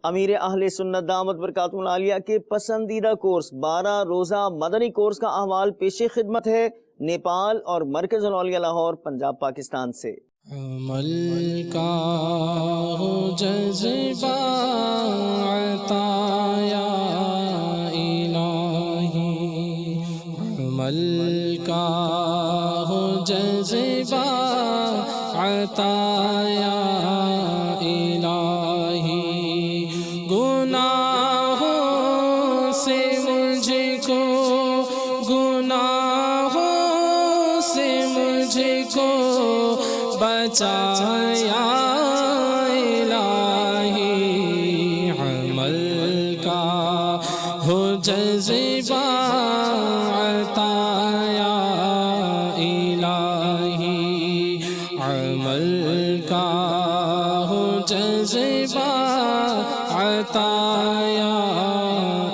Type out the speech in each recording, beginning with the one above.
امیر اہل سنت دامت برکاتہ العالیہ کے پسندیدہ کورس 12 روزہ مدنی کورس کا احوال پیش خدمت ہے نیپال اور مرکز الاولیاء لاہور پنجاب پاکستان سے۔ عمل کا ہو جذبہ عطا یا الہی، عمل کا ہو جذبہ عطا یا الہی، گناہوں سے مجھ کو، گناہوں سے مجھ کو بچایا الہی، عمل کا ہو جذبہ عطا یا الہی، عمل کا ہو جذبہ عطا یا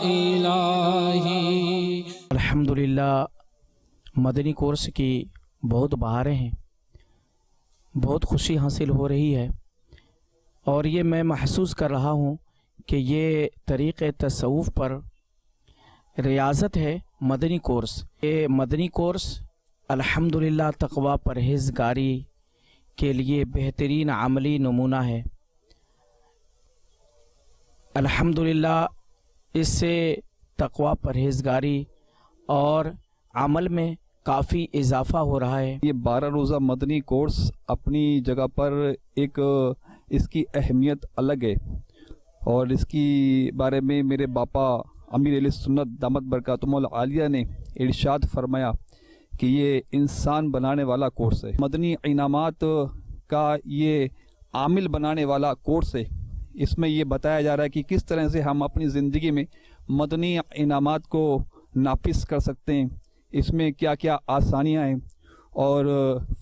الہی۔ الحمدللہ مدنی کورس کی بہت بہاریں ہیں، بہت خوشی حاصل ہو رہی ہے، اور یہ میں محسوس کر رہا ہوں کہ یہ طریق تصوف پر ریاضت ہے مدنی کورس۔ یہ مدنی کورس الحمدللہ تقوی پرہیزگاری کے لیے بہترین عملی نمونہ ہے۔ الحمدللہ اس سے تقوی پرہیزگاری اور عمل میں کافی اضافہ ہو رہا ہے۔ یہ 12 روزہ مدنی کورس اپنی جگہ پر ایک اس کی اہمیت الگ ہے، اور اس کی بارے میں میرے باپا امیر اہل سنت دامت برکاتہم العالیہ نے ارشاد فرمایا کہ یہ انسان بنانے والا کورس ہے، مدنی انعامات کا یہ عامل بنانے والا کورس ہے۔ اس میں یہ بتایا جا رہا ہے کہ کس طرح سے ہم اپنی زندگی میں مدنی انعامات کو نافذ کر سکتے ہیں، اس میں کیا کیا آسانیاں ہیں، اور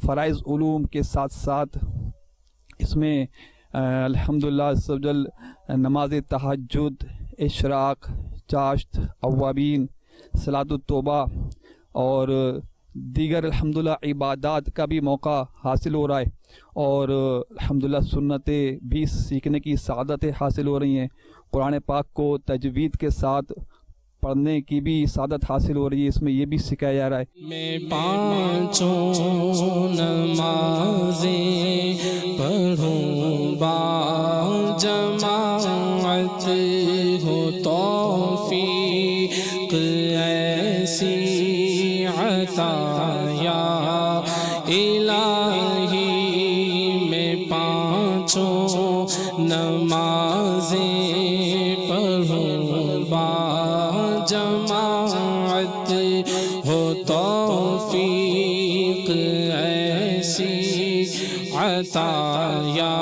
فرائض علوم کے ساتھ ساتھ اس میں الحمدللہ عز و جل نماز تہجد، اشراق، چاشت، اوابین، صلاۃ التوبہ اور دیگر الحمدللہ عبادات کا بھی موقع حاصل ہو رہا ہے، اور الحمدللہ سنتیں بھی سیکھنے کی سعادتیں حاصل ہو رہی ہیں، قرآن پاک کو تجوید کے ساتھ پڑھنے کی بھی سعادت حاصل ہو رہی ہے، اس میں یہ بھی سکھایا جا رہا ہے۔ میں پانچوں نمازیں پڑھوں با جماعت، ہو توفیق ایسی عطا یا الہی، میں پانچوں نمازیں پڑھوں با جماعت، ہو توفیق ایسی عطا یا